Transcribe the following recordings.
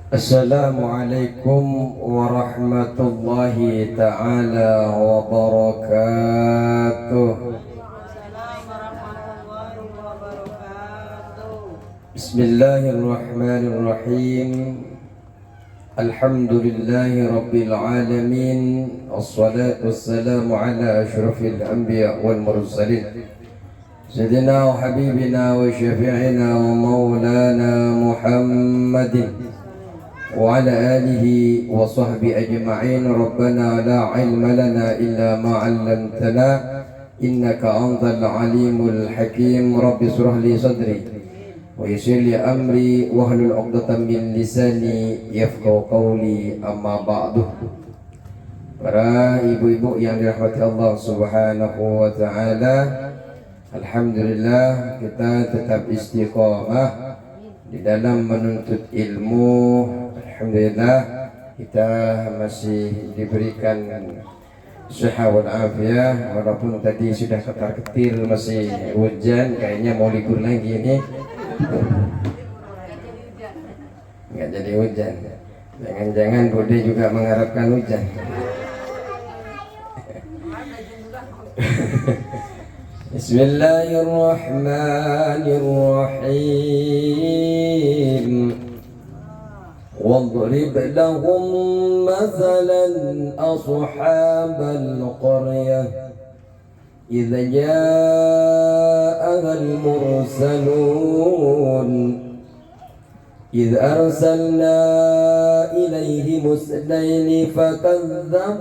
Assalamualaikum warahmatullahi ta'ala wabarakatuh. Bismillahirrahmanirrahim. Alhamdulillahi rabbil alamin. Assalatu wassalamu ala ashrafil anbiya wal mursalin Sayyidina wa habibina wa syafi'ina wa maulana Muhammadin wa ala alihi wa sahbihi ajma'in. Rabbana la ilma lana illa ma 'allamtana innaka antal alimul hakim. Rabbi shrah li sadri wa yassir li amri wahlul 'uqdatam min lisani yafqahu qawli. Amma ba'du. Para ibu-ibu yang dirahmati Allah Subhanahu wa taala, alhamdulillah kita tetap istiqamah di dalam menuntut ilmu. Alhamdulillah kita masih diberikan sehat wal afiat, walaupun tadi sudah ketar-ketir masih hujan, kayaknya mau libur lagi ini. Nggak jadi hujan. Jangan-jangan Bude juga mengharapkan hujan. Bismillahirrahmanirrahim. واضرب لهم مثلا أصحاب القرية إذ جاءها المرسلون إذ أرسلنا إليهم اثنين فكذبوهما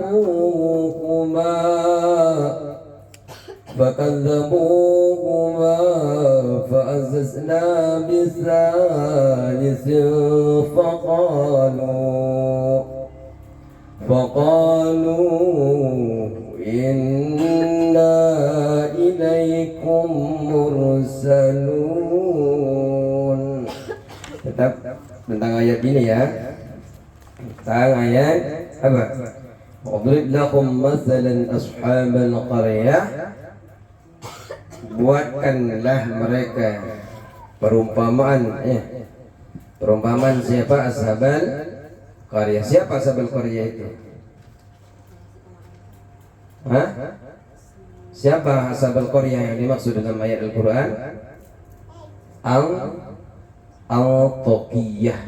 فعززنا بثالث فقالوا إنا إليكم مرسلون. Tetap tentang ayat ini ya. Tentang ayat apa? Wadrib lahum mathalan ashabal qaryah. Buatkanlah mereka perumpamaan. Perumpamaan siapa? Ashabal qaryah. Siapa ashabal qaryah itu? Siapa ashabal qaryah yang dimaksud dalam ayat Al-Quran? Al-Tokiyah.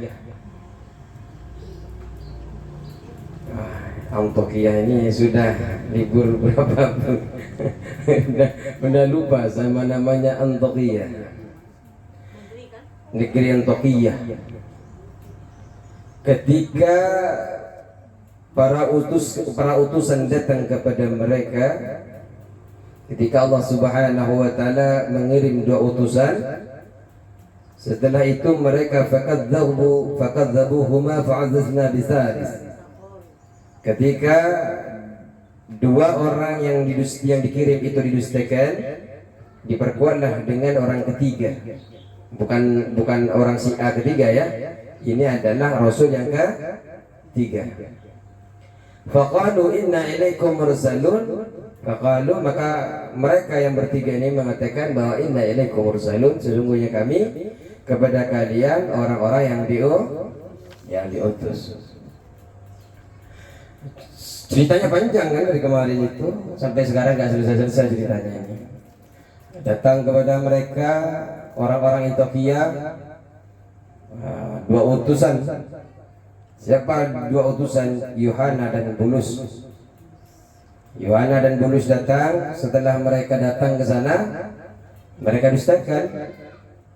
Al-Tokiyah ini sudah libur berapa pun udah lupa sama namanya Antokiyah, negeri Antokiyah. Ketika para utusan datang kepada mereka, ketika Allah Subhanahu wa taala mengirim dua utusan, setelah itu mereka fakadzabuhuma fa'azzazna bisalis. Ketika dua orang yang dikirim itu didustakan, diperkuatlah dengan orang ketiga. Bukan orang si A ketiga ya. Ini adalah Rasul yang ketiga. Faqalu inna ilaikum mursalun. Faqalu, maka mereka yang bertiga ini mengatakan bahwa inna ilaikum mursalun, sesungguhnya kami kepada kalian orang-orang yang diutus. Ceritanya panjang kan dari kemarin itu sampai sekarang nggak selesai ceritanya ini. Datang kepada mereka orang-orang Ethiopia, dua utusan. Siapa dua utusan? Yohana dan Bulus. Yohana dan Bulus datang. Setelah mereka datang ke sana, mereka dustakan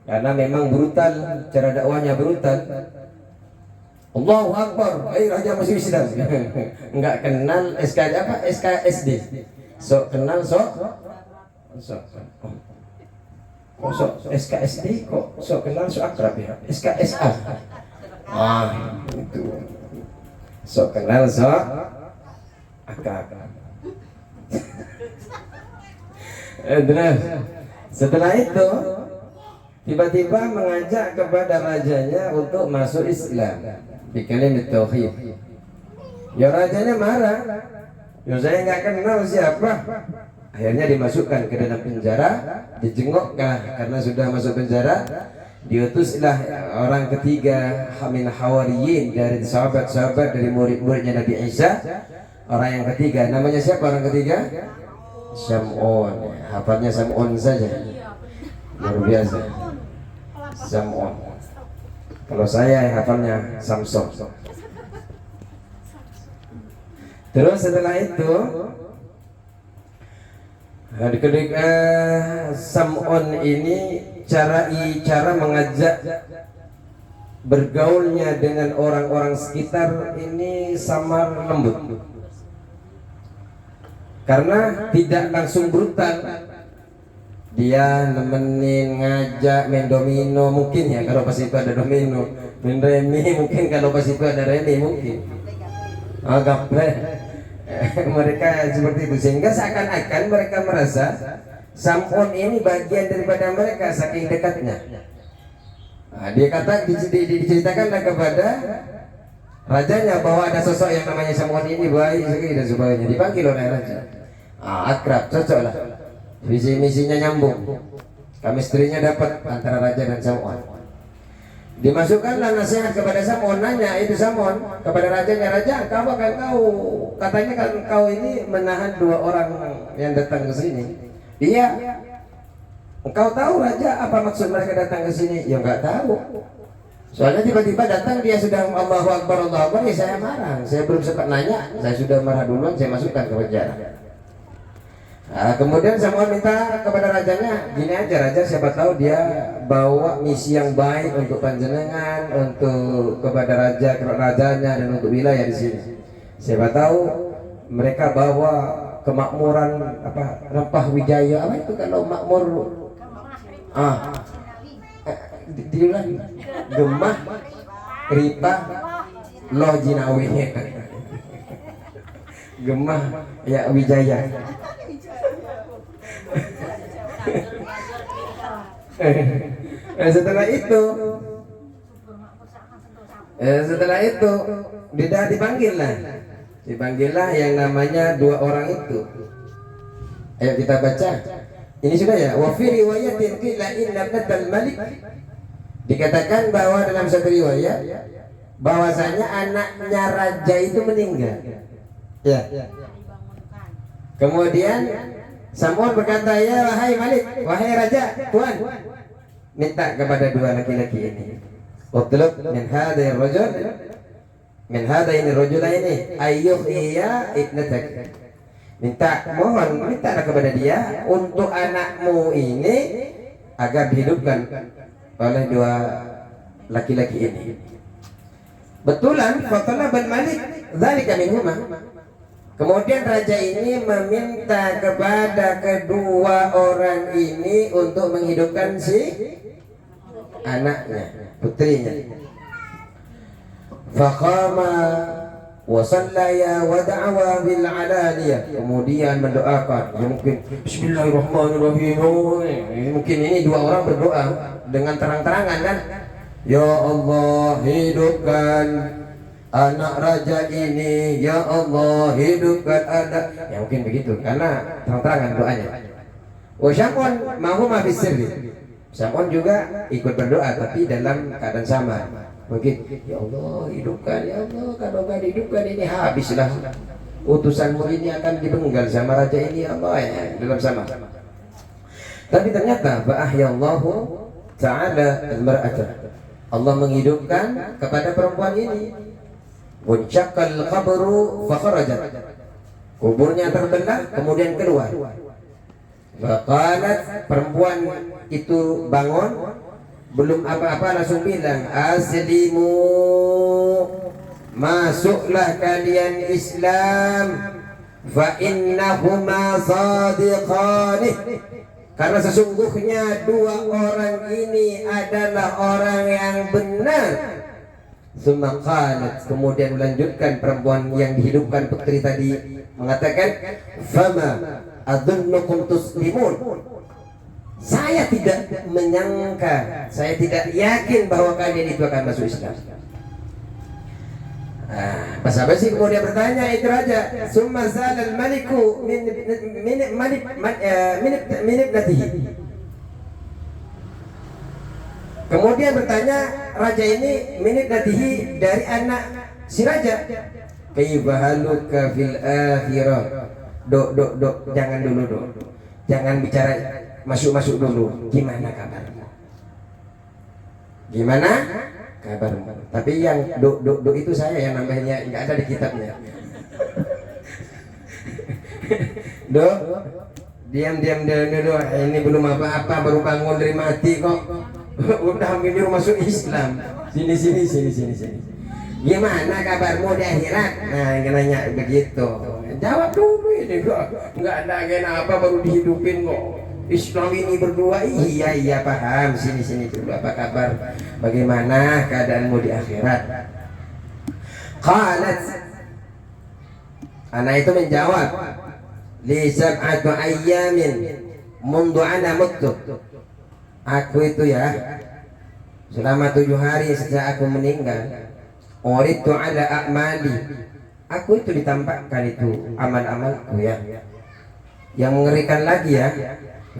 karena memang brutal, cara dakwahnya brutal. Allahu Akbar, raja masih Islam. Enggak kenal SK apa? SKSD. Sok kenal sok. Kok SKSD kok sok kenal sok akrab ya? SKSA. Itu. Sok kenal sok akrab. Setelah itu tiba-tiba mengajak kepada rajanya untuk masuk Islam. Di kalimat tauhid. Ya rajanya marah. Ya saya nggak kenal siapa. Akhirnya dimasukkan ke dalam penjara, dijengokkan karena sudah masuk penjara. Diutuslah orang ketiga min hawariyin, dari sahabat-sahabat, dari murid-muridnya Nabi Isa. Orang yang ketiga namanya siapa? Orang ketiga Sam'un. Hafalnya Sam'un saja, luar biasa. Sam'un. Kalau saya hafalnya Samson. Terus setelah itu ketika Sam'un ini cara mengajak bergaulnya dengan orang-orang sekitar ini samar lembut, karena tidak langsung brutal. Dia nemenin, ngajak main domino mungkin ya kalau pas itu ada domino, main remi mungkin kalau pas itu ada remi mungkin, gaple. Mereka seperti itu, sehingga seakan-akan mereka merasa Sam'un ini bagian daripada mereka saking dekatnya. Nah, dia kata diceritakanlah kepada rajanya bahwa ada sosok yang namanya Sam'un ini baik sekali dan sebagainya. Dipanggil oleh raja. Akrab, cocok lah. Visi misinya nyambung, chemistry-nya dapat antara raja dan Sam'un. Dimasukkanlah nasihat kepada Sam'un, nanya itu Sam'un kepada rajanya, raja, katanya kan kau ini menahan 2 orang yang datang ke sini. Iya. Engkau tahu raja apa maksud mereka datang ke sini? Ya enggak tahu. Soalnya tiba-tiba datang, dia sudah Allahu Akbar, Allahu Akbar, ya saya marah. Saya belum sempat nanya, saya sudah marah duluan, saya masukkan ke penjara. Nah, kemudian Sam'un minta kepada rajanya, gini aja raja, siapa tahu dia bawa misi yang baik untuk panjenengan, untuk kepada rajanya dan untuk wilayah di sini. Siapa tahu mereka bawa kemakmuran rempah wijaya, apa itu kalau makmur? Diulang, gemah, ripah, loh jinawi. Gemah ya wijaya. Setelah itu dipanggillah yang namanya 2 orang itu. Ayo kita baca. Ini sudah ya. Wa fi riwayatin qila inna ibnatal malik, dikatakan bahwa dalam satu riwayat bahwasanya anaknya raja itu meninggal. Ya. Kemudian Sam'un berkata, ya wahai Malik, wahai raja, tuan, minta kepada 2 laki-laki ini. Utlub min hadain rajul, min hadain rajulaini ayyuhiya ibnatak. Mintalah kepada dia untuk anakmu ini agar dihidupkan oleh 2 laki-laki ini. Betulan fatalaba al-malik dzalika minhuma. Kemudian raja ini meminta kepada kedua orang ini untuk menghidupkan si anaknya, putrinya. Faqama wa sallaya wa da'wa bil alaniyah. Kemudian mendoakan, ya mungkin bismillahirrahmanirrahim. Mungkin ini 2 orang berdoa dengan terang-terangan kan. Ya Allah, hidupkan anak raja ini, ya Allah, hidupkan anak. Ya mungkin begitu, karena terang-terangan doanya. Wa Sam'un mahu ma fi sirri. Sam'un juga ikut berdoa tapi dalam keadaan sama. Mungkin ya Allah, hidupkan, ya Allah, kalau enggak dihidupkan ini habislah. Utusanmu ini akan dipenggal sama raja ini, ya Allah, ya, dalam sama. Tapi ternyata ba'ahyallahu ta'ala al-mar'ata. Allah menghidupkan kepada perempuan ini. Wancakal qabru fakharajat. Kuburnya terbelah kemudian keluar. Faqalat, perempuan itu bangun, belum apa-apa langsung bilang, aslimu, masuklah kalian Islam, fa innahuma sadiqani, karena sesungguhnya 2 orang ini adalah orang yang benar. Summa qalat, kemudian melanjutkan perempuan yang dihidupkan putri tadi mengatakan, fama adunnukum tuslimun, saya tidak menyangka, saya tidak yakin bahwa kalian itu akan masuk Islam. Pas apa sih kemudian bertanya itu raja, summa zalal maliku min ibnatihi. Kemudian bertanya raja ini minit nadihi dari anak si raja. Kaifa haluka fil akhirah. Dok, jangan dulu dok. Jangan bicara masuk dulu. Gimana kabarmu? Gimana kabarmu? Tapi yang dok itu saya yang nambahinnya, nggak ada di kitabnya. Dok, diam dulu. Ini belum apa-apa, baru bangun dari mati kok. Udah hampir masuk Islam. Sini. Gimana kabarmu di akhirat? Nah, yang nanya begitu. Jawab dulu ini, nggak ada agen apa baru dihidupin kok. Islam ini berdua. Iya paham. Sini dulu, apa kabar? Bagaimana keadaanmu di akhirat? Qalat, anak itu menjawab, li sab'atu ayyamin mundu ana muttu. Aku itu ya selama 7 hari sejak aku meninggal, uritu ala a'mali, aku itu ditampakkan itu amal-amalku ya. Yang mengerikan lagi ya,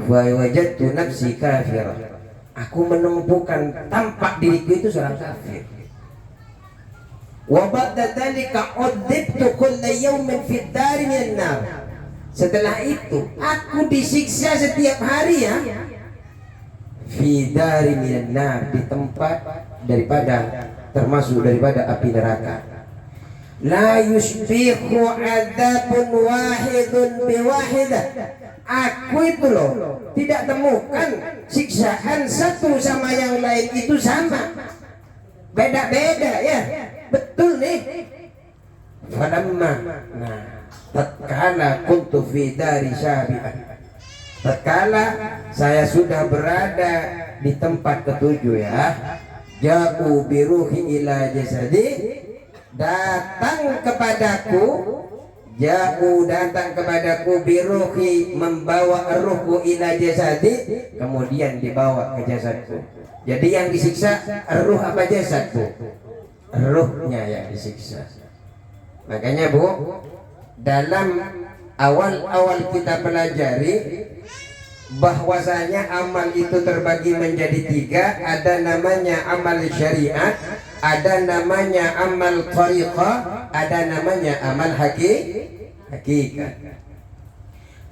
wa wajadtu nafsi kafirah, aku menemukan tampak diriku itu seorang kafir. Wa ba'da dzalika udzibtu kulla yawmin fid dari minan nar. Setelah itu aku disiksa setiap hari ya, fi dari minan nar, di tempat termasuk daripada api neraka. La yusbihu adzabun wahidun biwahidah. Aku itu loh tidak temukan siksaan satu sama yang lain itu sama, beda-beda ya. Betul nih. Falamma, nah, tatkala kuntu fi dari syabi'ah, tatkala saya sudah berada di tempat ketujuh ya, ja'u biruhi ila jasadi, datang kepadaku biruhi, membawa ruhku ila jasadi, kemudian dibawa ke jasadku. Jadi yang disiksa ruh apa jasadku? Ruhnya yang disiksa. Makanya Bu, dalam awal-awal kita pelajari bahwasanya amal itu terbagi menjadi 3. Ada namanya amal syariat, ada namanya amal thariqah, ada namanya amal hakikat.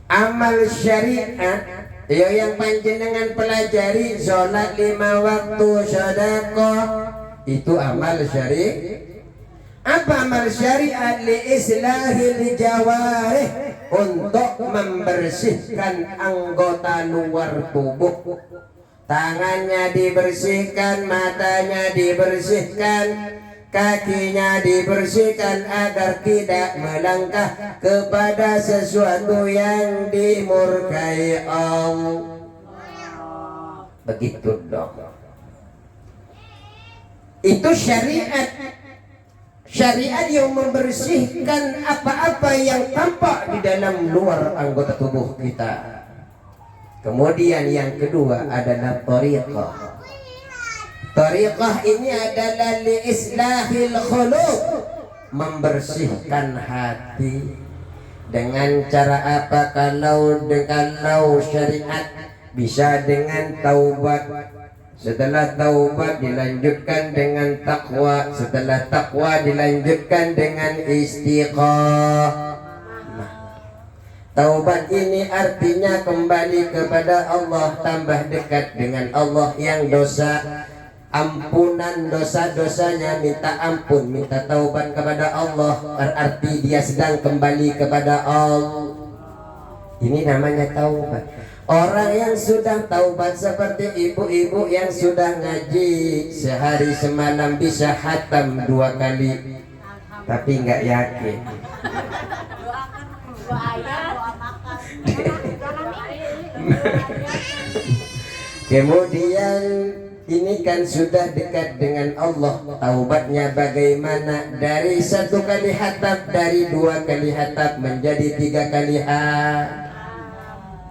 Amal syariat ya yang panjenengan pelajari, sholat 5 waktu, sedekah, itu amal syariat. Apa amal syariat? Li islahil jawarih, untuk membersihkan anggota luar tubuh. Tangannya dibersihkan, matanya dibersihkan, kakinya dibersihkan agar tidak melangkah kepada sesuatu yang dimurkai Allah. Begitu dong. Itu syariat. Syariat yang membersihkan apa-apa yang tampak di dalam luar anggota tubuh kita. Kemudian yang kedua adalah thariqah. Thariqah ini adalah li islahil khuluq, membersihkan hati. Dengan cara apa? Kalau syariat bisa dengan taubat. Setelah taubat dilanjutkan dengan takwa. Setelah takwa dilanjutkan dengan istiqamah. Taubat ini artinya kembali kepada Allah, tambah dekat dengan Allah. Yang dosa, ampunan dosa-dosanya, minta ampun, minta taubat kepada Allah, berarti dia sedang kembali kepada Allah. Ini namanya taubat. Orang yang sudah taubat seperti ibu-ibu yang sudah ngaji sehari semalam bisa khatam 2 kali, tapi nggak yakin. Kemudian ini kan sudah dekat dengan Allah. Taubatnya bagaimana? Dari 1 kali khatam, dari 2 kali khatam menjadi 3 kali khatam.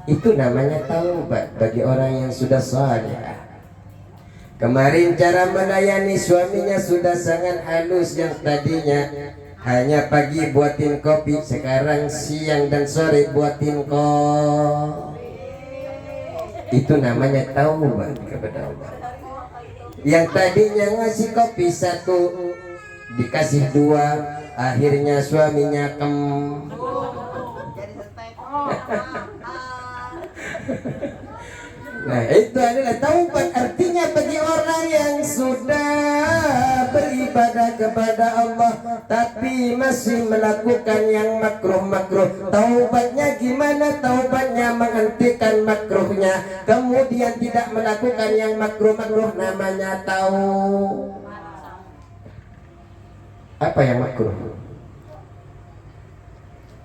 Itu namanya taubat bagi orang yang sudah saleh. Kemarin cara melayani suaminya sudah sangat halus. Yang tadinya hanya pagi buatin kopi, sekarang siang dan sore buatin kopi. Itu namanya taubat kepada Allah. Yang tadinya ngasih kopi satu dikasih dua, akhirnya suaminya Nah, itu adalah taubat. Artinya bagi orang yang sudah beribadah kepada Allah tapi masih melakukan yang makruh-makruh, taubatnya gimana? Taubatnya menghentikan makruhnya, kemudian tidak melakukan yang makruh-makruh. Namanya tahu apa yang makruh?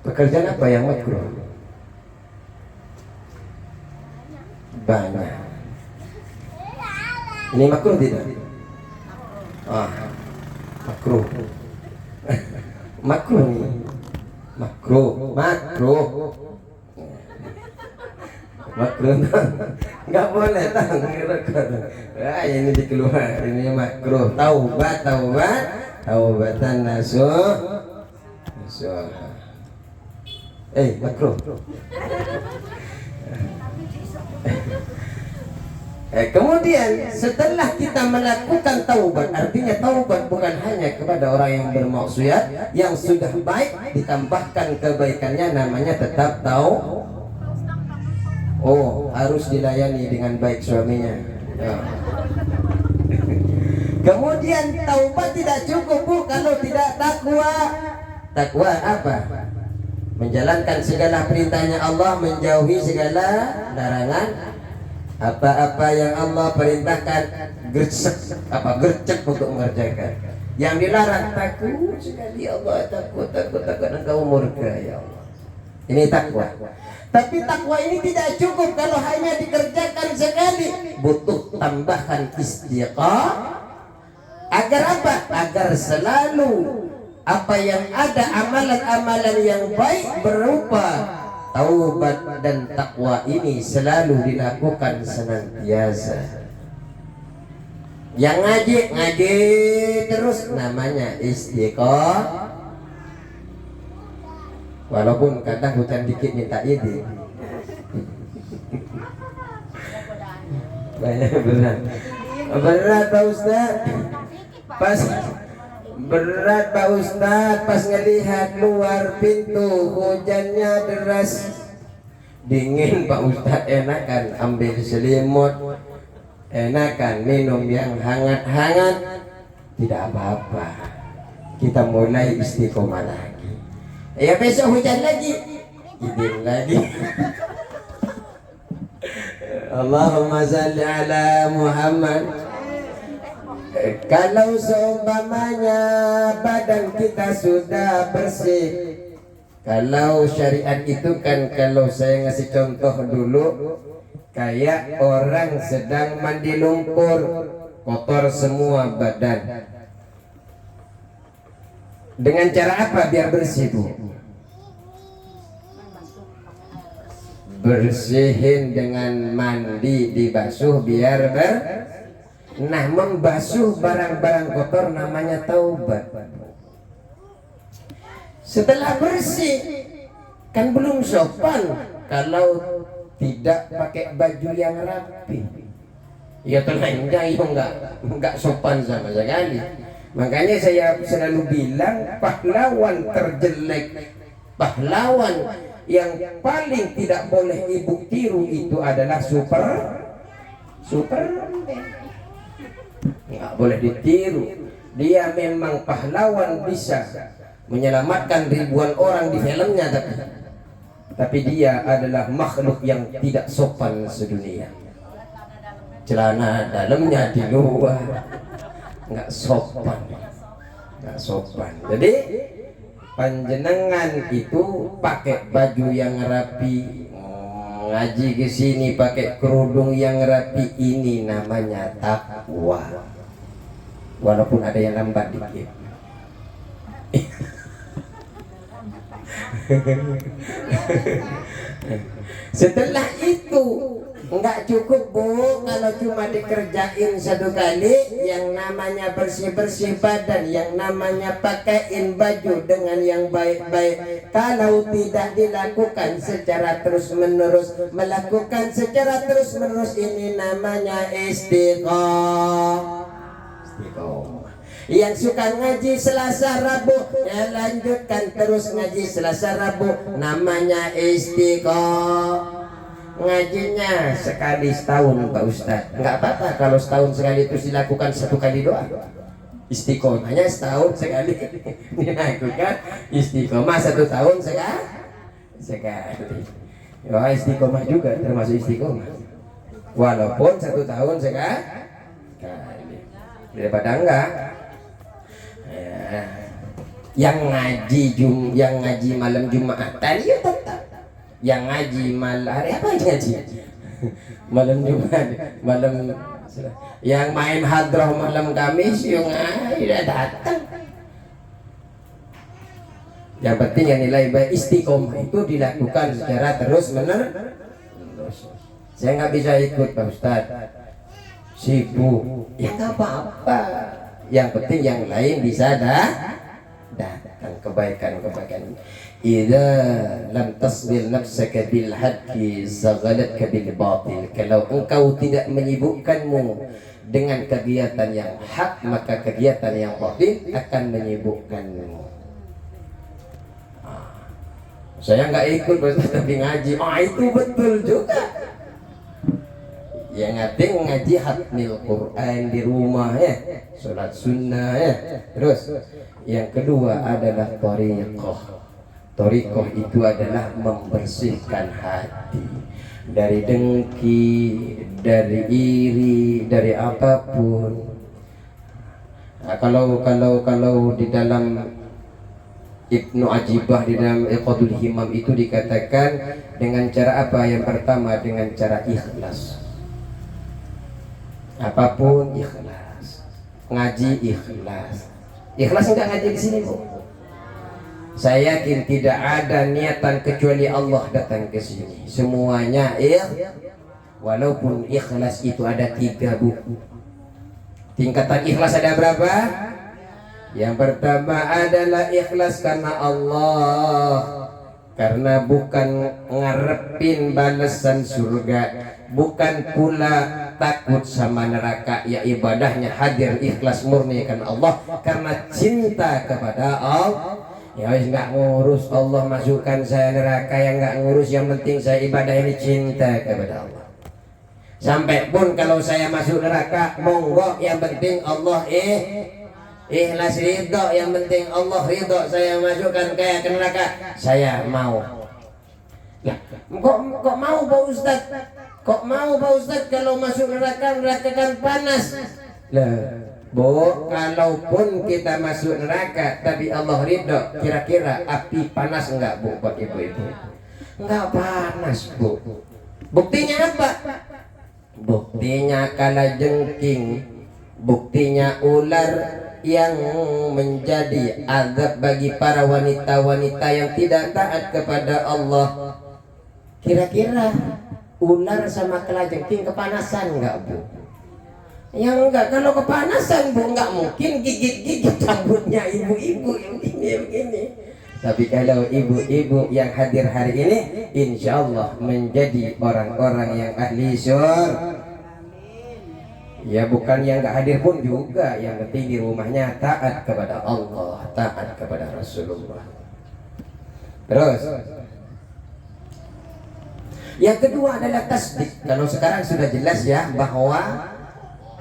Pekerjaan apa yang makruh? Banyak. Ini makruh tidak? Makruh. Makruh nih. Makruh. Nggak boleh ini dikeluar. Ini makruh. Taubatan nasuh. Makruh. Kemudian setelah kita melakukan taubat, artinya taubat bukan hanya kepada orang yang bermaksiat, yang sudah baik ditambahkan kebaikannya, namanya tetap tahu. Harus dilayani dengan baik suaminya. Kemudian taubat tidak cukup, Bu, kalau tidak takwa. Takwa apa? Menjalankan segala perintahnya Allah, menjauhi segala larangan. Apa-apa yang Allah perintahkan gercep untuk mengerjakan. Yang dilarang takut sekali Allah, takut engkau murka ya Allah. Ini takwa. Tapi takwa ini tidak cukup kalau hanya dikerjakan sekali, butuh tambahan istiqamah. Agar apa? Agar selalu apa yang ada amalan-amalan yang baik berupa taubat dan takwa ini selalu dilakukan senantiasa. Yang ngaji terus namanya istiqomah. Walaupun kadang hujan dikit minta izin. Berat Pak Ustaz. Berat Pak Ustaz, pas ngelihat luar pintu hujannya deras. Dingin Pak Ustaz, enakan ambil selimut, enakan minum yang hangat-hangat. Tidak apa-apa, kita mulai istiqomah lagi. Ya besok hujan lagi, izin lagi. Allahumma salli ala Muhammad. Kalau seumpamanya badan kita sudah bersih, kalau syariat itu kan, kalau saya ngasih contoh dulu, kayak orang sedang mandi lumpur, kotor semua badan. Dengan cara apa biar bersih, Bu? Bersihin dengan mandi, dibasuh biar Nah, membasuh barang-barang kotor namanya taubat. Setelah bersih, kan belum sopan kalau tidak pakai baju yang rapi. Ya tenangnya itu enggak sopan sama sekali. Makanya saya selalu bilang, pahlawan terjelek, pahlawan yang paling tidak boleh ibu tiru itu adalah Superman. Nggak boleh ditiru. Dia memang pahlawan, bisa menyelamatkan ribuan orang di filmnya, tapi dia adalah makhluk yang tidak sopan sedunia. Celana dalamnya di luar, nggak sopan. Jadi panjenengan itu pakai baju yang rapi, ngaji ke sini pakai kerudung yang rapi, ini namanya takwa. Walaupun ada yang lambat dikit. Setelah itu enggak cukup, Bu, kalau cuma dikerjain satu kali. Yang namanya bersih-bersih badan, yang namanya pakaiin baju dengan yang baik-baik, kalau tidak dilakukan secara terus-menerus, melakukan secara terus-menerus, ini namanya istiqomah. istiqomah. Yang suka ngaji Selasa Rabu, ya lanjutkan terus ngaji Selasa Rabu, namanya istiqomah. Ngajinya sekali setahun Pak Ustadz, nggak apa-apa kalau setahun sekali itu dilakukan 1 kali doa. Istiqomahnya setahun sekali dilakukan istiqomah 1 tahun sekali. Wah, istiqomah juga termasuk istiqomah, walaupun 1 tahun sekali daripada enggak ya. Yang ngaji malam Jumatan ya tetap, yang ngaji malam hari apa ngaji malam Jumat, yang main hadrah malam Kamis yang udah datang. Yang penting yang nilai baik istiqomah itu dilakukan secara terus menerus. Saya nggak bisa ikut Pak Ustadz, sibuk, ya nggak apa-apa. Yang penting yang lain bisa datang kebaikan. Idza lam tasbil nafsaka bil haqqi zaghalatka bil batil. Kalau engkau tidak menyibukkanmu dengan kegiatan yang hak, maka kegiatan yang batil akan menyibukkanmu. Saya nggak ikut tapi ngaji, itu betul juga. Yang ngaji hatmil Quran di rumah ya, sholat sunnah ya. Terus yang kedua adalah Thariqah itu adalah membersihkan hati dari dengki, dari iri, dari apapun. Nah, kalau di dalam Ibnu Ajibah di dalam Iqadul Himam itu dikatakan dengan cara apa? Yang pertama dengan cara ikhlas. Apapun ikhlas. Ngaji ikhlas. Ikhlas enggak ngaji di sini, Bu? Saya yakin tidak ada niatan kecuali Allah datang ke sini. Semuanya walaupun ikhlas itu ada 3, Bu. Tingkatan ikhlas ada berapa? Yang pertama adalah ikhlas karena Allah, karena bukan ngarepin balasan surga, bukan pula takut sama neraka, ya ibadahnya hadir ikhlas murni karena Allah, karena cinta kepada Allah. Ya wis nggak ngurus Allah masukkan saya neraka, yang nggak ngurus, yang penting saya ibadah ini cinta kepada Allah. Sampai pun kalau saya masuk neraka, monggo, yang penting Allah ikhlas ridho, yang penting Allah ridho saya masukkan ke neraka, saya mau. Ya, kok mau Pak Ustaz? Kok mau Pak Ustaz kalau masuk neraka kan panas? Lah, Bu, kalaupun kita masuk neraka tapi Allah ridho, kira-kira api panas enggak, Bu, buat ibu-ibu? Enggak panas, Bu. Buktinya apa? Buktinya kalajengking, buktinya ular yang menjadi azab bagi para wanita-wanita yang tidak taat kepada Allah. Kira-kira ular sama kalajengking kepanasan enggak, Bu? Yang enggak. Kalau kepanasan, Bu, enggak mungkin gigit-gigit rambutnya ibu-ibu yang begini. Tapi kalau ibu-ibu yang hadir hari ini, insya Allah menjadi orang-orang yang ahli syurga. Ya bukan yang nggak hadir pun juga, yang penting di rumahnya taat kepada Allah, taat kepada Rasulullah. Terus yang kedua adalah tasdik. Kalau sekarang sudah jelas ya bahwa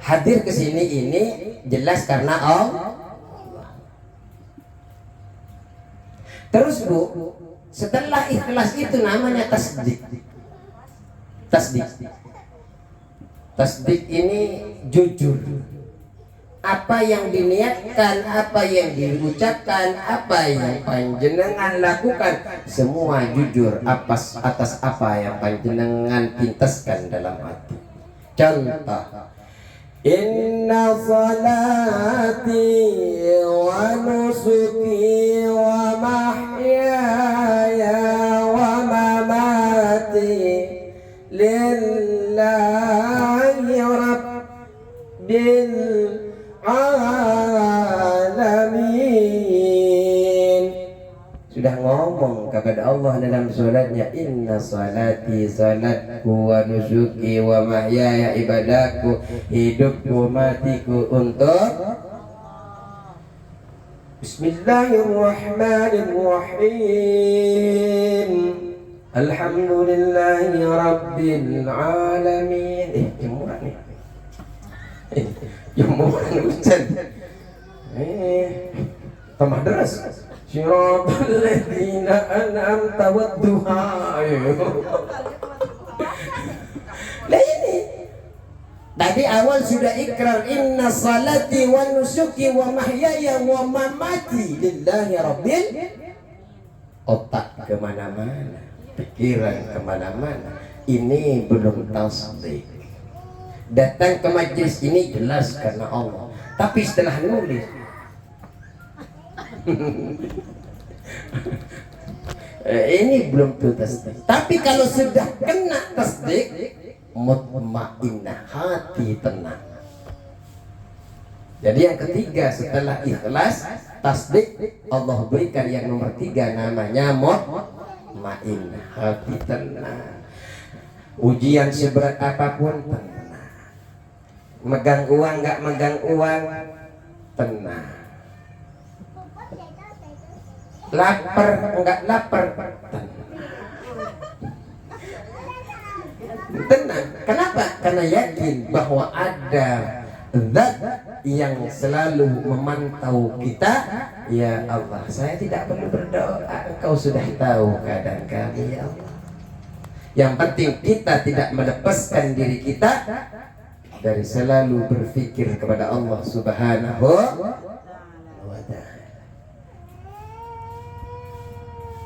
hadir ke sini ini jelas karena Allah. Terus, Bu, setelah ikhlas itu namanya tasdik. Tasdik ini jujur. Apa yang diniatkan, apa yang diucapkan, apa yang panjenengan lakukan, semua jujur atas apa yang panjenengan pintaskan dalam hati. Contoh, inna salati wa nusuki wa mahyaya wa mamati lillahi rabbil alamin. sudah ngomong kepada Allah dalam salatnya, inna salati salatku wa nusuki wa mahyaya ibadaku, hidupku matiku untuk Bismillahirrahmanirrahim. Alhamdulillahi rabbil alamin. Jemuran nih. Jemuran Ustaz. Tambah deras. Siratal ladzina an'amta wad-duha. Lah ini tadi awal sudah ikrar, inna salati wa nusuki wa mahyaya wa mamati lillahi rabbil. Otak kemana-mana, pikiran kemana-mana. Ini belum tasdik. Datang ke majlis ini jelas karena Allah, tapi setelah nulis ini belum tasdik. Tapi kalau sudah kena tasdik, mutmainnah, hati tenang. Jadi yang ketiga setelah ikhlas, tasdik, Allah berikan yang nomor 3 namanya mutmainnah, hati tenang. Ujian seberat apapun tenang. Megang uang nggak megang uang tenang. Lapar enggak lapar tenang. Kenapa? Karena yakin bahwa ada zat yang selalu memantau kita. Ya Allah, saya tidak perlu berdoa, Engkau sudah tahu keadaan kami ya Allah. Yang penting kita tidak melepaskan diri kita dari selalu berfikir kepada Allah Subhanahu wa ta'ala.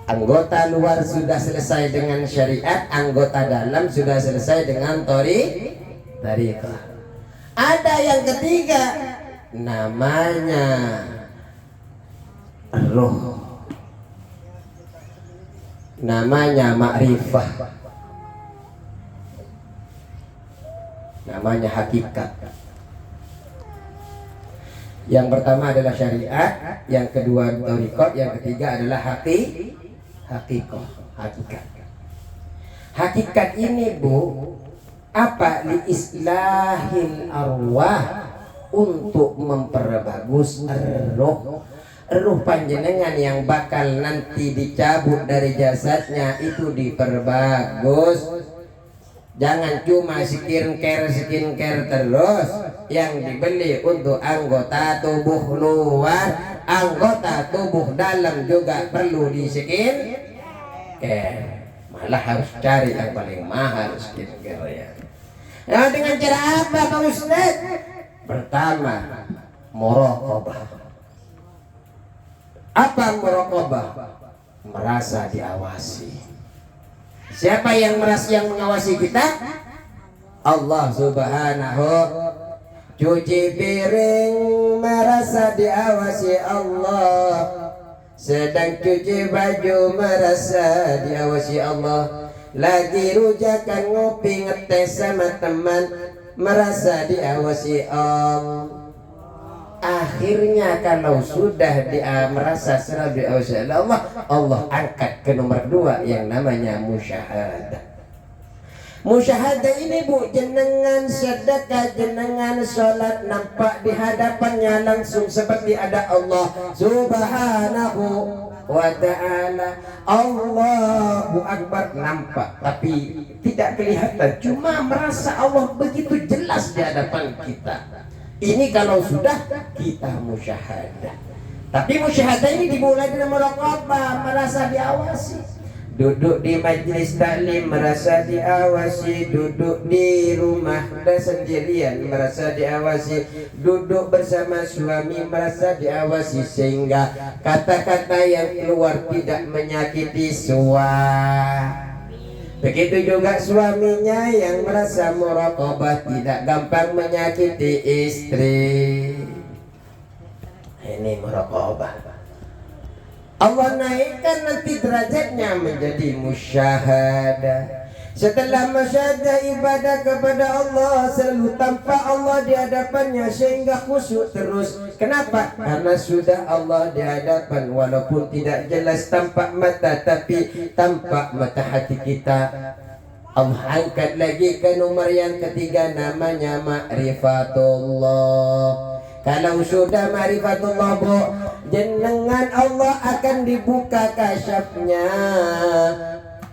Anggota luar sudah selesai dengan syariat, anggota dalam sudah selesai dengan tariqah. Ada yang ketiga namanya roh, namanya ma'rifah, namanya hakikat. Yang pertama adalah syariat, yang kedua tariqat, yang ketiga adalah hakikat. Hakikat ini Bu, apa? Li islahil arwah, untuk memperbagus roh. Ruh panjenengan yang bakal nanti dicabut dari jasadnya itu diperbagus. Jangan cuma skincare terus yang dibeli untuk anggota tubuh luar, anggota tubuh dalam juga perlu di skincare. Malah harus cari yang paling mahal skincare ya. Nah, dengan cara apa Pak Ustaz? Pertama, muraqabah. Apa muraqabah? Merasa diawasi. Siapa yang mengawasi kita? Allah Subhanahu. Cuci piring merasa diawasi Allah, sedang cuci baju merasa diawasi Allah. Lagi rujakan ngopi ngetes sama teman merasa diawasi Allah. Akhirnya kalau sudah merasa selalu diawasi Allah, Allah angkat ke nomor 2 yang namanya musyahadah. Musyahadah ini Bu, jenengan sedekah, jenengan sholat, nampak di hadapannya langsung seperti ada Allah Subhanahu wa ta'ala. Allahu Akbar, nampak tapi tidak kelihatan, cuma merasa Allah begitu jelas di hadapan kita. Ini kalau sudah kita musyahadah. Tapi musyahadah ini dimulai dengan muraqabah, merasa diawasi. Duduk di majlis taklim merasa diawasi, duduk di rumah dan sendirian merasa diawasi, duduk bersama suami merasa diawasi, sehingga kata-kata yang keluar tidak menyakiti suami. Begitu juga suaminya yang merasa muraqabah, tidak gampang menyakiti istri. Ini muraqabah. Allah naikkan nanti derajatnya menjadi musyahadah. Setelah musyahadah, ibadah kepada Allah, selalu tampak Allah di hadapannya sehingga khusyuk terus. Kenapa? Karena sudah Allah di hadapan, walaupun tidak jelas tampak mata, tapi tampak mata hati kita. Allah angkat lagi ke nomor yang ketiga, namanya ma'rifatullah. Kalau sudah ma'rifatullah, bu, jenengan Allah akan dibuka kasyafnya.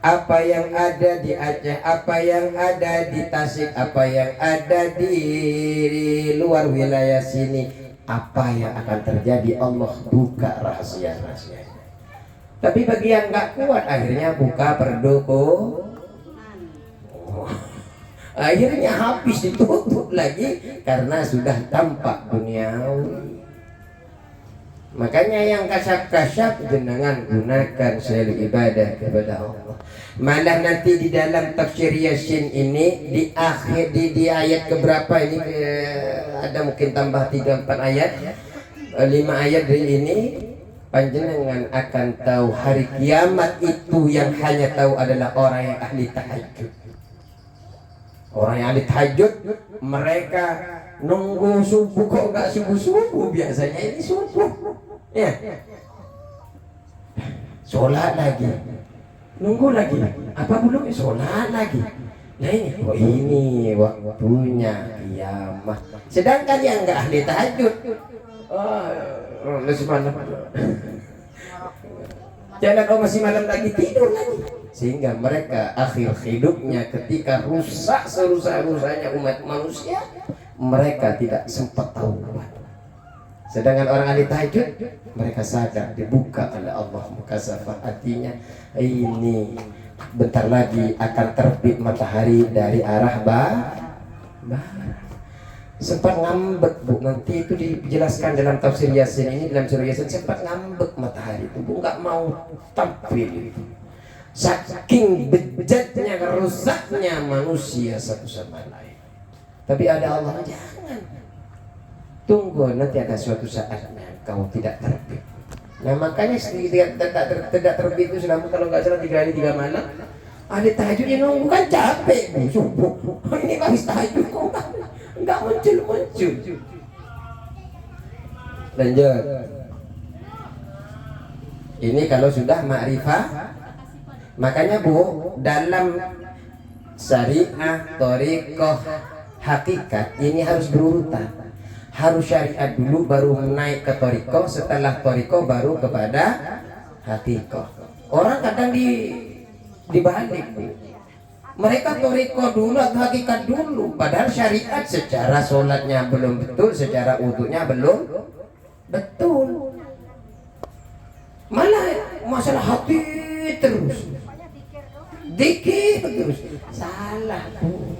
Apa yang ada di Aceh, apa yang ada di Tasik, apa yang ada di luar wilayah sini, apa yang akan terjadi, Allah buka rahasia-rahasianya. Tapi bagi yang nggak kuat, akhirnya buka perdukung. Akhirnya habis, ditutup lagi karena sudah tampak duniawi. Makanya yang kasyaf-kasyaf jenengan gunakan selalu ibadah kepada Allah. Malah nanti di dalam tafsir Yasin ini di akhir di ayat keberapa ini, ada mungkin tambah 3-4 ayat, 5 ayat dari ini, panjenengan akan tahu hari kiamat itu yang hanya tahu adalah orang yang ahli tahajud. Orang yang ahli tahajud, mereka nunggu subuh, kok nggak subuh-subuh, biasanya ini subuh ya, sholat lagi, nunggu lagi, apa belum, sholat lagi. Nah ini, oh ini waktunya kiamat. Sedangkan yang nggak ahli tahajud, semalam jalan, masih malam lagi, tidur lagi. Sehingga mereka akhir hidupnya ketika rusak serusak-rusaknya umat manusia, mereka tidak sempat taubat. Sedangkan orang ahli tahajud, mereka sadar, dibuka oleh Allah mukasafah hatinya. Ini bentar lagi akan terbit matahari dari arah barat. Sempat ngambek, bu, nanti itu dijelaskan dalam tafsir Yasin ini, dalam surah Yasin sempat ngambek matahari itu, bu, nggak mau tampil itu. Saking bejatnya, rusaknya manusia satu sama lain. Tapi ada Allah, jangan, tunggu, nanti ada suatu saatnya kau tidak terbit. Nah makanya tidak terbit itu selama, kalau nggak salah 3 hari 3 malam. Ada tahajud yang nunggu kan capek, subuh. Ini habis tahajud kok nggak muncul. Lanjut. Ini kalau sudah ma'rifah. Makanya, bu, dalam syariah, thariqah, hakikat ini harus berurutan. Harus syariat dulu, baru naik ke thariqah, setelah thariqah baru kepada hakikat. Orang kadang dibalik, bu. Mereka thariqah dulu atau hakikat dulu, padahal syariat secara sholatnya belum betul, secara wudunya belum betul. Malah masalah hati terus, dikit terus, salah, bu.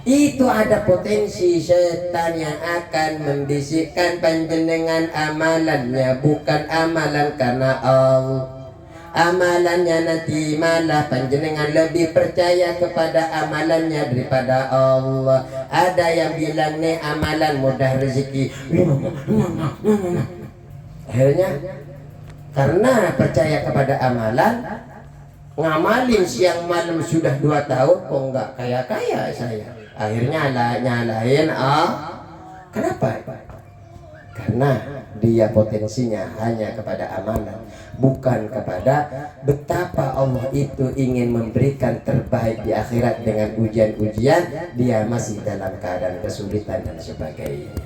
Itu ada potensi setan yang akan membisikkan panjenengan amalannya bukan amalan karena Allah. Amalannya nanti malah panjenengan lebih percaya kepada amalannya daripada Allah. Ada yang bilang nih amalan mudah rezeki, akhirnya karena percaya kepada amalan, ngamalin siang malam sudah 2 tahun kok nggak kaya saya. Akhirnya nyalain, kenapa? Karena dia potensinya hanya kepada amalan, bukan kepada betapa Allah itu ingin memberikan terbaik di akhirat dengan ujian-ujian. Dia masih dalam keadaan kesulitan dan sebagainya.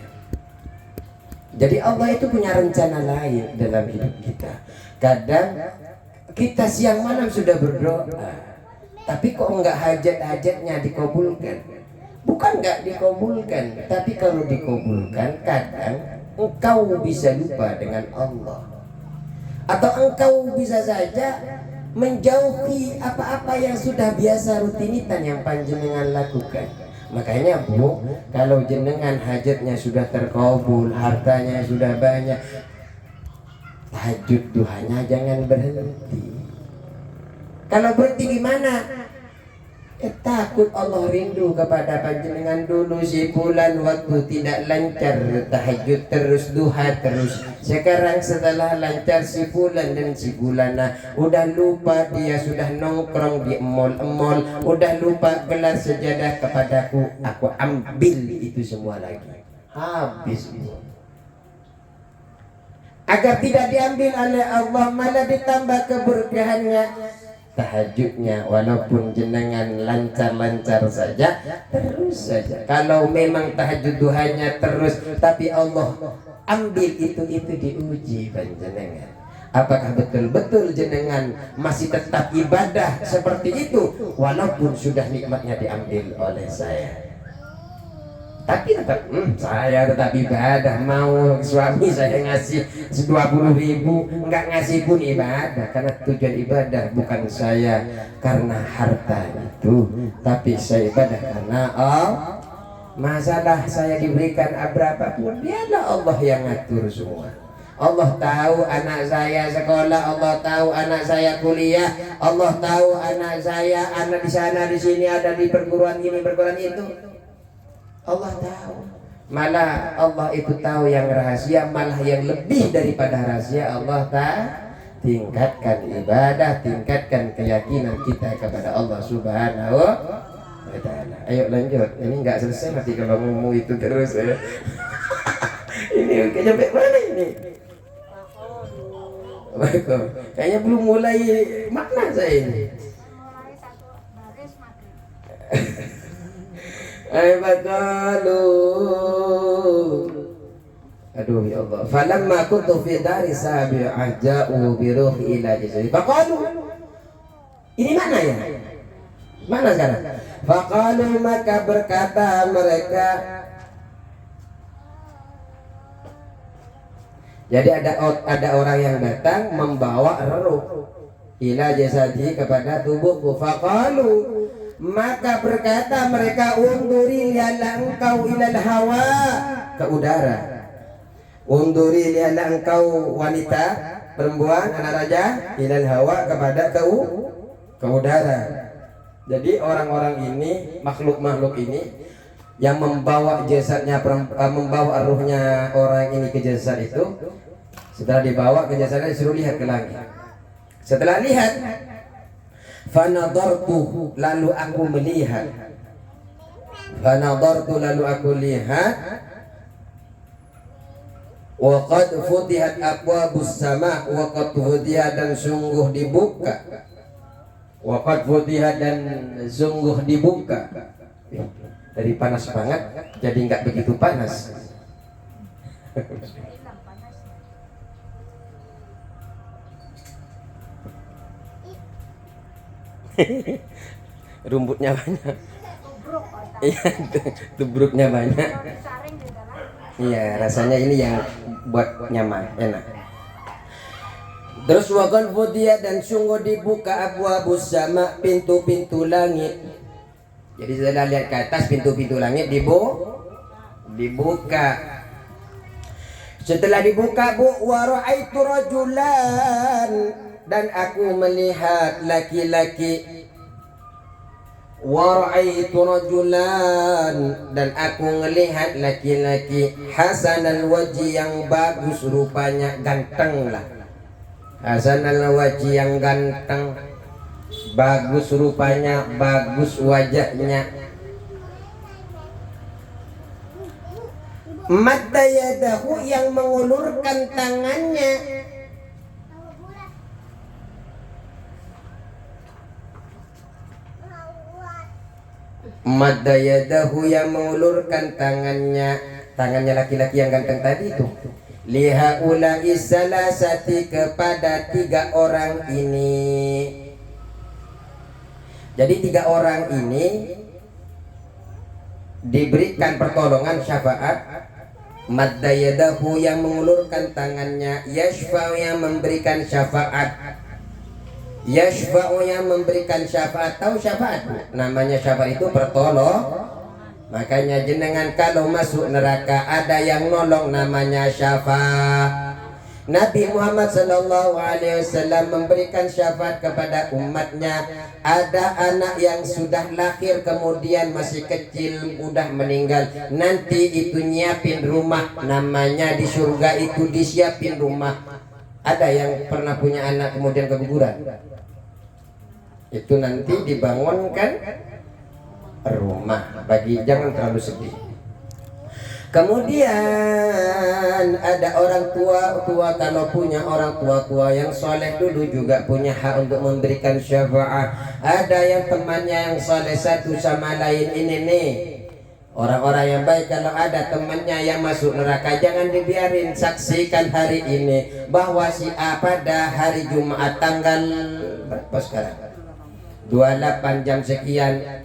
Jadi Allah itu punya rencana lain dalam hidup kita. Kadang kita siang malam sudah berdoa, tapi kok enggak hajat-hajatnya dikabulkan. Bukan enggak dikabulkan, tapi kalau dikabulkan kadang engkau bisa lupa dengan Allah. Atau engkau bisa saja menjauhi apa-apa yang sudah biasa rutinitan yang panjenengan lakukan. Makanya, bu, kalau jenengan hajatnya sudah terkabul, hartanya sudah banyak, tahajud duhanya jangan berhenti. Kalau berhenti gimana? Takut Allah rindu kepada panjenengan dulu. Si bulan waktu tidak lancar, tahajud terus, duha terus. Sekarang setelah lancar si bulan dan si bulana, udah lupa dia sudah nongkrong di mall-mall, udah lupa gelar sejadah kepadaku, aku ambil itu semua lagi. Habis. agar tidak diambil oleh Allah, malah ditambah keberkahannya. Tahajudnya walaupun jenengan lancar-lancar saja, terus saja. Kalau memang tahajud duhanya terus, tapi Allah ambil itu diuji panjenengan. Apakah betul-betul jenengan masih tetap ibadah seperti itu walaupun sudah nikmatnya diambil oleh saya? Tapi tetap saya tetap ibadah. Mau suami saya ngasih 20.000, enggak ngasih pun ibadah. Karena tujuan ibadah bukan saya karena harta itu, tapi saya ibadah karena masalah saya diberikan berapapun, biarlah Allah yang ngatur semua. Allah tahu anak saya sekolah, Allah tahu anak saya kuliah, Allah tahu anak saya anak di sana di sini ada di perguruan ini perguruan itu. Allah tahu. Malah Allah itu tahu yang rahasia, malah yang lebih daripada rahasia Allah tingkatkan ibadah, tingkatkan keyakinan kita kepada Allah Subhanahu wa ta'ala. Ayo lanjut. Ini enggak selesai nanti kalau ngomong itu terus ya. Ini sampai mana ini? Kayaknya belum mulai makna saya ini. Aduh ya Allah. Falamma kuntu fi dari sabi'ah ja'u bi ruhi ila jasadi. Faqalu. Ini mana ya? Mana sekarang? Faqalu, maka berkata mereka. Jadi ada orang yang datang membawa ruh ila jasadi kepada tubuhku. Faqalu, maka berkata mereka, unduri lihatlah engkau ilal hawa, ke udara. Unduri lihatlah engkau wanita, perempuan, anak raja, ilal hawa, kepada ke udara. Jadi orang-orang ini, makhluk-makhluk ini yang membawa jasadnya, membawa ruhnya orang ini ke jasad itu, setelah dibawa ke jasadnya disuruh lihat ke langit. Setelah lihat, fanadartu, lalu aku melihat. Fanadartu, lalu aku lihat. Wa qad futihat abwabus sama, wa qad futihat, dan sungguh dibuka. Wa qad futihat, dan sungguh dibuka. Dari panas banget jadi nggak begitu panas. Rumputnya banyak. Iya, tubruknya banyak. Iya, rasanya ini yang buat nyaman, enak. Terus wakal fudia, dan sungguh dibuka abwabus sama, pintu-pintu langit. Jadi setelah lihat ke atas, pintu-pintu langit dibuka. Setelah dibuka, wa ra'aitu rajulan, dan aku melihat laki-laki. Wa ra'aitu rajulan, dan aku melihat laki-laki. Hasanal wajhi, yang bagus rupanya, ganteng lah. Hasanal wajhi, yang ganteng, bagus rupanya, bagus wajahnya. Madda yadahu, yang mengulurkan tangannya. Madda yadahu, yang mengulurkan tangannya. Tangannya laki-laki yang ganteng tadi itu. Lihaula'i salasati, kepada 3 orang ini. Jadi 3 orang ini diberikan pertolongan syafaat. Madda yadahu, yang mengulurkan tangannya. Yashfa'u, yang memberikan syafaat. Yashfa'u, yang memberikan syafaat. Tahu syafaat? Namanya syafaat itu pertolong. Makanya jenengan kalau masuk neraka ada yang nolong, namanya syafaat. Nabi Muhammad SAW memberikan syafaat kepada umatnya. Ada anak yang sudah lahir kemudian masih kecil, udah meninggal, nanti itu nyiapin rumah, namanya di surga itu disiapin rumah. Ada yang pernah punya anak kemudian keguguran? Itu nanti dibangunkan rumah. Bagi jangan terlalu sedih. Kemudian ada orang tua kalau punya orang tua yang soleh dulu juga punya hak untuk memberikan syafaat. Ada yang temannya yang soleh satu sama lain ini nih, orang-orang yang baik kalau ada temannya yang masuk neraka jangan dibiarin. Saksikan hari ini bahwa si A pada hari Jumat tanggal berapa sekarang 28 jam sekian,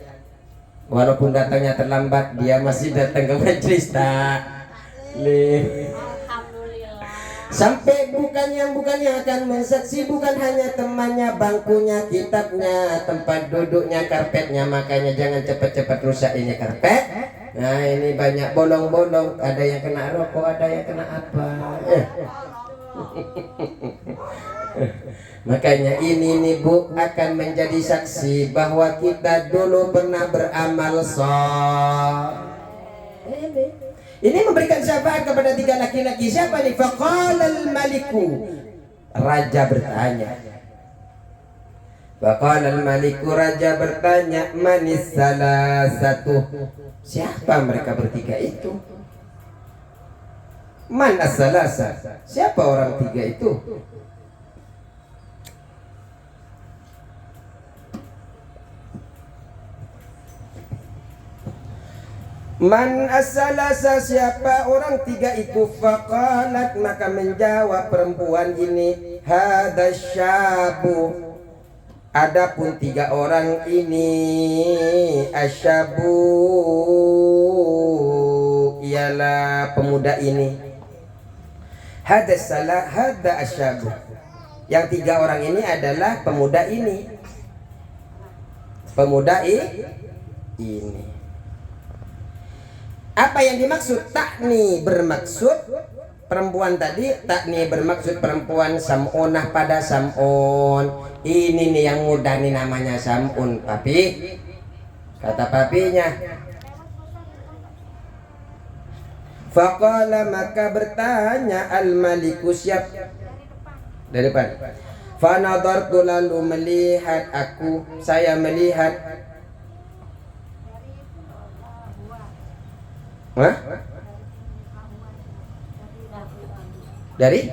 walaupun datangnya terlambat, dia masih datang ke majelis taklim. Sampai bukan yang akan mensaksi bukan hanya temannya, bangkunya, kitabnya, tempat duduknya, karpetnya. Makanya jangan cepat-cepat rusak ini karpet. Nah ini banyak bolong-bolong, ada yang kena rokok, ada yang kena apa. Makanya ini nih Bu akan menjadi saksi bahwa kita dulu pernah beramal saleh. Ini memberikan syafaat kepada 3 laki-laki. Siapa nih? Faqalal maliku, raja bertanya. Faqalal maliku, raja bertanya, manis salah satu, siapa mereka bertiga itu? Man as-salasa, siapa orang 3 itu? Man as-salasa, siapa orang 3 itu? Faqalat, maka menjawab perempuan ini, hadasyabu, adapun 3 orang ini, asyabu ialah pemuda ini. Hada asyabu, yang 3 orang ini adalah pemuda ini. Pemuda ini. Apa yang dimaksud? Takni bermaksud perempuan tadi, takni bermaksud perempuan, sam'unah pada sam'un. Ini nih yang mudah nih namanya sam'un, papi. Kata papinya. Faqala, maka bertanya al-maliku, siap dari depan. Fanadartu, lalu melihat aku, saya melihat. Hah? Dari?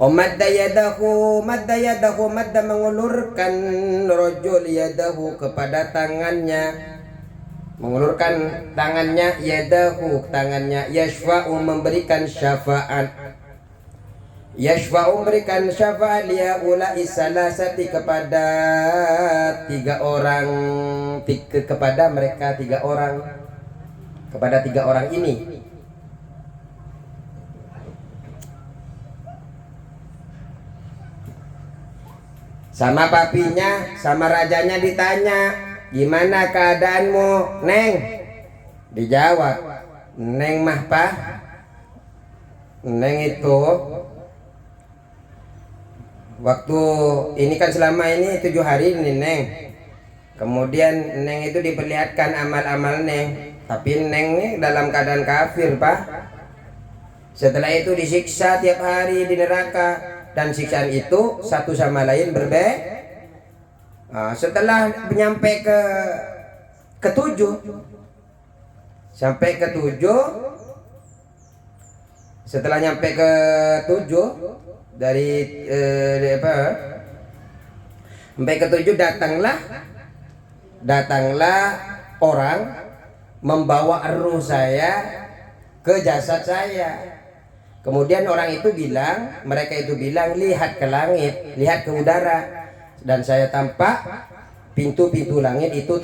Madda yadahu, madda mengulurkan rojul yadahu kepada tangannya, mengulurkan tangannya, yadahu tangannya, yashfa'u memberikan syafaat, yashfa'u memberikan syafaat liyaula'i salasati kepada 3 orang, kepada mereka 3 orang, kepada 3 orang ini. Sama papinya, sama rajanya ditanya, gimana keadaanmu, Neng? Dijawab, Neng mah Pak, Neng itu waktu ini kan selama ini 7 hari nih Neng. Kemudian Neng itu diperlihatkan amal-amal Neng, tapi Neng nih dalam keadaan kafir Pak. Setelah itu disiksa tiap hari di neraka. Dan siksaan itu satu sama lain berbeda. Setelah nyampe ke-7, sampai ke-7, setelah nyampe ke-7 dari sampai ke-7 datanglah orang membawa ruh saya ke jasad saya. Kemudian orang itu bilang, mereka itu bilang, lihat ke langit, lihat ke udara. Dan saya tampak pintu-pintu langit itu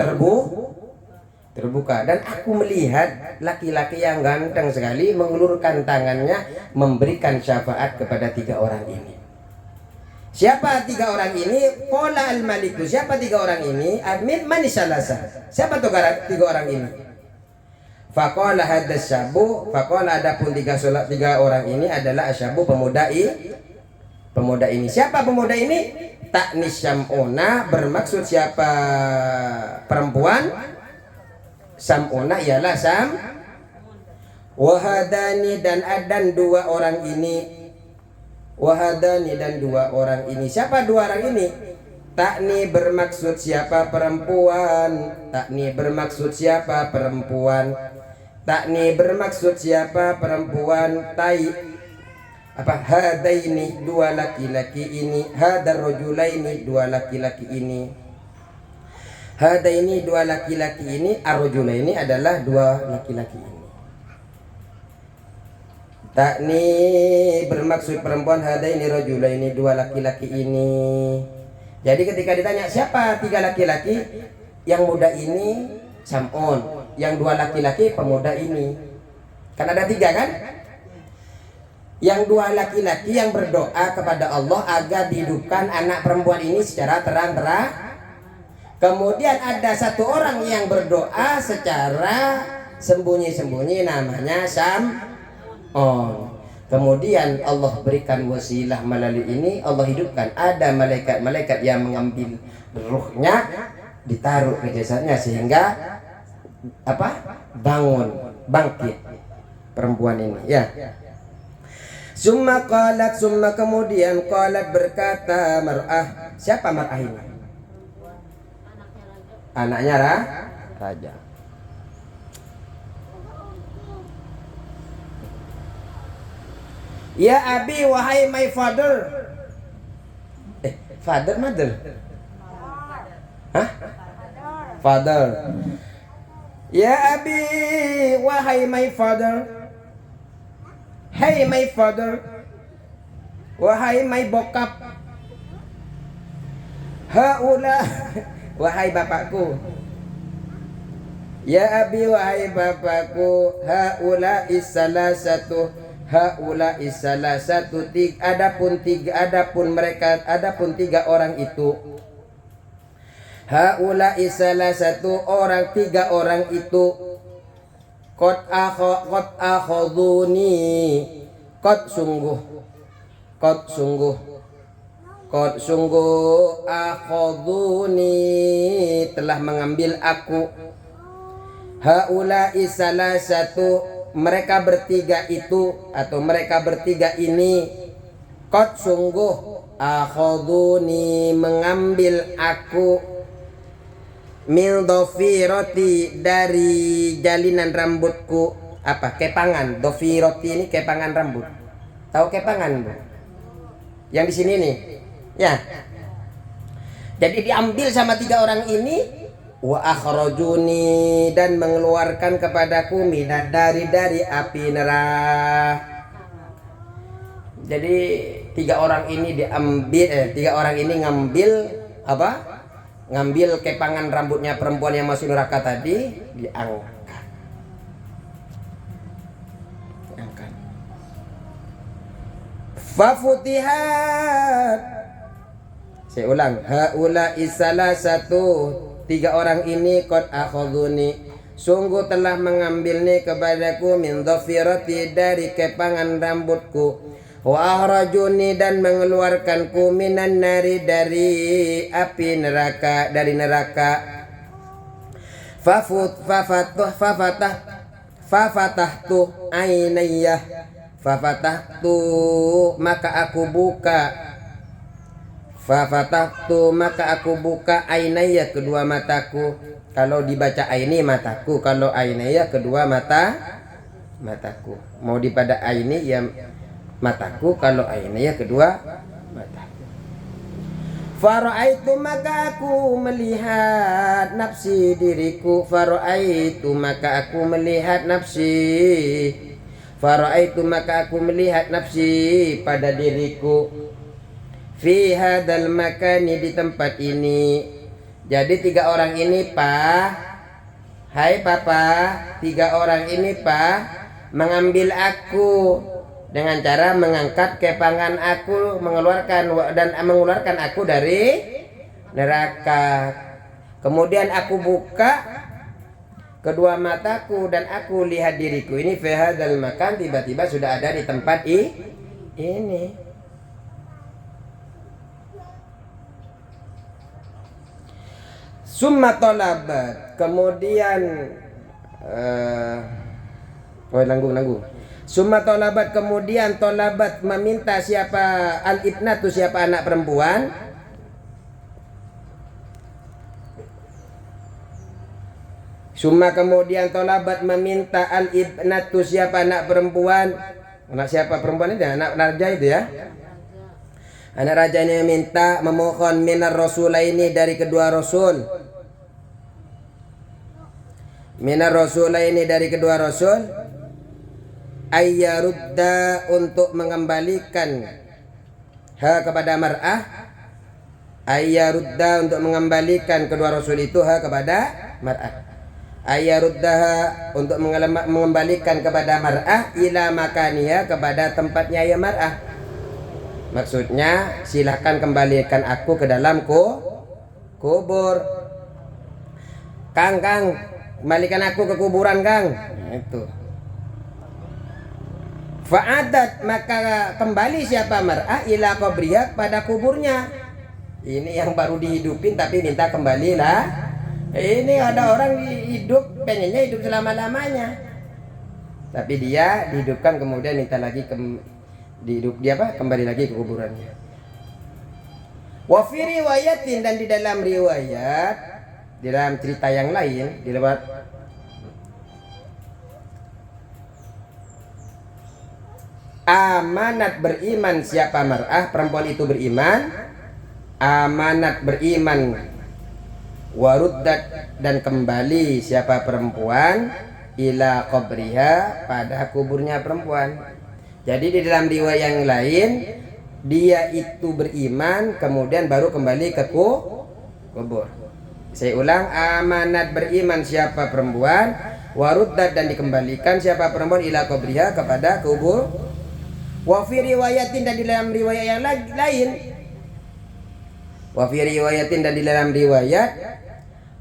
terbuka. Dan aku melihat laki-laki yang ganteng sekali mengulurkan tangannya memberikan syafaat kepada 3 orang ini. Siapa 3 orang ini? Qala al-maliku. Siapa 3 orang ini? Admin manisalasa. Siapa tuh 3 orang ini? Faqala hadas syabu, faqala adapun 3 orang ini adalah asyabu, pemuda ini. Siapa pemuda ini? Taknis sam'una, bermaksud siapa perempuan? Sam'una ialah wahadani, dan adan 2 orang ini. Wahadani dan 2 orang ini. Siapa 2 orang ini? Takni bermaksud siapa perempuan. Takni bermaksud siapa perempuan. Takni bermaksud siapa perempuan. Tai apa? Hadaini dua laki-laki ini. Hadar rajulaini dua laki-laki ini. Hadaini dua laki-laki ini. Ar-rajulaini adalah dua laki-laki ini. Takni bermaksud perempuan. Hadaini rajulaini dua laki-laki ini. Jadi ketika ditanya siapa tiga laki-laki, yang muda ini Sam'un, yang dua laki-laki pemuda ini. Kan ada tiga kan? Yang dua laki-laki yang berdoa kepada Allah agar dihidupkan anak perempuan ini secara terang-terang. Kemudian ada satu orang yang berdoa secara sembunyi-sembunyi, namanya Sam'un. Kemudian Allah berikan wasilah melalui ini, Allah hidupkan. Ada malaikat-malaikat yang mengambil ruhnya, ditaruh ke jasadnya sehingga apa? Bangkit perempuan ini. Ya. Summa kemudian qalat berkata mar'ah. Siapa mar'ah ini? Anaknya raja. Ya abi, wahai my father. Father, mother? Hah? Father. Ya abi, wahai my father. Hey my father. Wahai my bokap. Haula, wahai bapakku. Ya abi, wahai bapakku. Haula salasatu. Haula salah satu adapun tiga orang itu. Haula salah satu orang, tiga orang itu. Qad akhaduni. Qad sungguh akhaduni telah mengambil aku. Haula salah satu mereka bertiga itu atau mereka bertiga ini. Qad sungguh akhaduni mengambil aku. Mil dhafirati dari jalinan rambutku. Apa? Kepangan. Dhafirati ini kepangan rambut. Tahu kepangan, Bu? Yang di sini nih. Ya. Jadi diambil sama tiga orang ini. Wa akhrajuni dan mengeluarkan kepadaku minad dari api neraka. Jadi tiga orang ini ngambil apa? Ngambil kepangan rambutnya perempuan yang masuk neraka tadi, diangkat. Fafutihat. Saya ulang. Haula salah satu tiga orang ini qad akhaduni sungguh telah mengambilnya kepadaku min dhafirati dari kepangan rambutku. Wa akhrajuni dan mengeluarkanku minan nari dari api neraka, dari neraka. Fafatahtu ainayya. Fafatahtu maka aku buka. Fafatahtu maka aku buka ainayya kedua mataku. Kalau dibaca aini mataku, kalau ainayya kedua mataku. Mau dipada aini ya mataku, kalau ainayya kedua mataku. Fara'aitu maka aku melihat nafsi diriku. Fara'aitu maka aku melihat nafsi. Fara'aitu maka aku melihat nafsi pada diriku. Fi hadal makani di tempat ini. Jadi tiga orang ini hai papa, tiga orang ini mengambil aku dengan cara mengangkat kepangan aku, mengeluarkan aku dari neraka. Kemudian aku buka kedua mataku dan aku lihat diriku ini fi hadal makan, tiba-tiba sudah ada di tempat ini. Summa talabat, kemudian nanggung. Summa talabat, kemudian talabat meminta siapa al-ibnatu, siapa anak perempuan. Summa kemudian tolabat meminta al-ibnatu siapa anak perempuan. Anak siapa perempuan itu? Anak raja itu ya. Anak raja ini meminta memohon minar rasulaini dari kedua rasul. Minar rasulaini dari kedua rasul ayyarudda untuk mengembalikan ha kepada mar'ah. Ayyarudda untuk mengembalikan kedua rasul itu ha kepada mar'ah. Ayyaruddaha untuk mengembalikan kepada mar'ah ila makaniha kepada tempatnya ya mar'ah. Maksudnya silahkan kembalikan aku ke dalam kubur. Kang, kembalikan aku ke kuburan Kang. Itu. Fa'adat maka kembali siapa mar'ah ila qabriha pada kuburnya. Ini yang baru dihidupin tapi minta kembalilah. Ini ada orang hidup pengennya hidup selama-lamanya. Tapi dia dihidupkan kemudian minta lagi kembali lagi ke kuburannya. Wa fi riwayatin dan di dalam riwayat di dalam cerita yang lain di lewat amanat beriman siapa mar'ah perempuan itu beriman amanat beriman waruddat dan kembali siapa perempuan ila qabriha pada kuburnya perempuan. Jadi di dalam riwayat yang lain dia itu beriman kemudian baru kembali ke kubur. Saya ulang, amanat beriman siapa perempuan waruddat dan dikembalikan siapa perempuan ila qabriha kepada kubur. Wa fi riwayatin dan di dalam riwayat yang lain wa fi riwayatin dan di dalam riwayat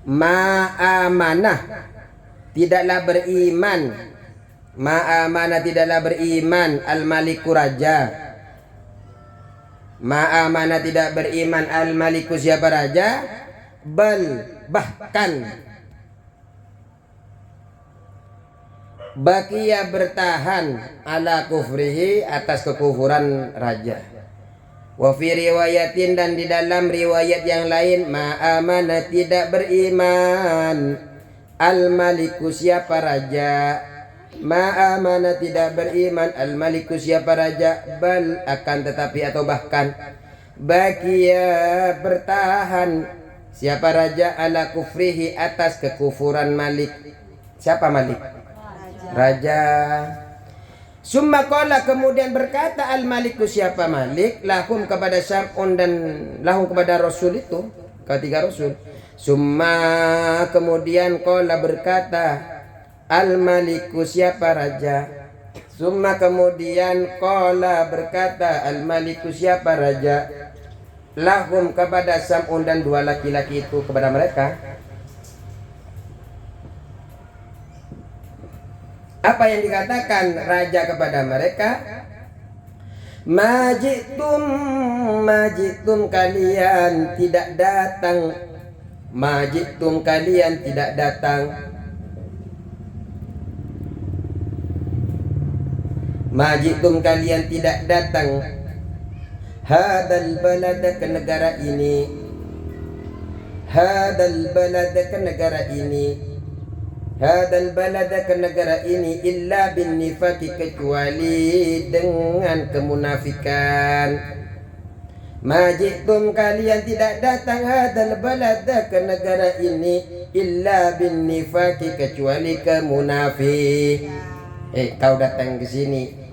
ma'amanah tidaklah beriman ma'amanah tidaklah beriman al-maliku raja ma'amanah tidak beriman al-maliku siapa raja bahkan baqiya bertahan ala kufrihi atas kekufuran raja. Wa fi riwayatin dan di dalam riwayat yang lain ma'amana tidak beriman al-maliku siapa raja ma'amana tidak beriman al-maliku siapa raja bal akan tetapi atau bahkan baqiya bertahan siapa raja ala kufrihi atas kekufuran malik. Siapa malik? Raja. Summa qala kemudian berkata al-maliku siapa malik lahum kepada Syam'un dan lahum kepada rasul itu ketiga rasul. Summa kemudian qala berkata al-maliku siapa raja. Summa kemudian qala berkata al-maliku siapa raja lahum kepada Syam'un dan dua laki-laki itu kepada mereka. Apa yang dikatakan raja kepada mereka? Majitum kalian tidak datang. Majitum kalian tidak datang. Majitum kalian tidak datang. Hadal balada ke negara ini. Hadal balada ke negara ini. Hadal balada ke negara ini illa bin nifaqi kecuali dengan kemunafikan. Majitum kalian tidak datang hadal balada ke negara ini illa bin nifaqi kecuali kemunafik. Kau datang ke sini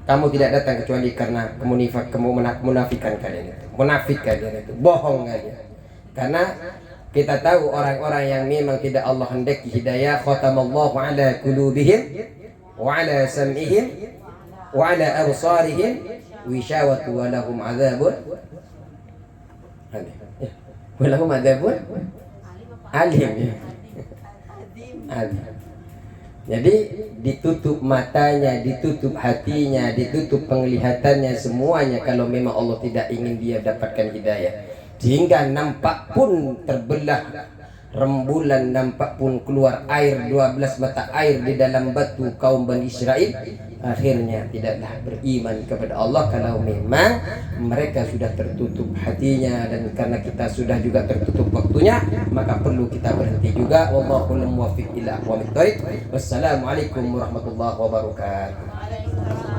kamu tidak datang kecuali karena kemunafikan kalian itu. Munafik kalian itu, bohong kalian. Karena kita tahu orang-orang yang memang tidak Allah hendaki hidayah, khatamallahu ala qulubihim wa ala sam'ihim wa ala absarihim wishawatu wa lahum adzabun wa lahum adzabun alim. Jadi ditutup matanya, ditutup hatinya, ditutup penglihatannya semuanya kalau memang Allah tidak ingin dia dapatkan hidayah. Sehingga nampak pun terbelah rembulan, nampak pun keluar air 12 mata air di dalam batu kaum Bani Israel. akhirnya tidaklah beriman kepada Allah kalau memang mereka sudah tertutup hatinya. Dan karena kita sudah juga tertutup waktunya, maka perlu kita berhenti juga. Wallahul muwaffiq ila aqwamit thoriq. Wassalamualaikum warahmatullahi wabarakatuh.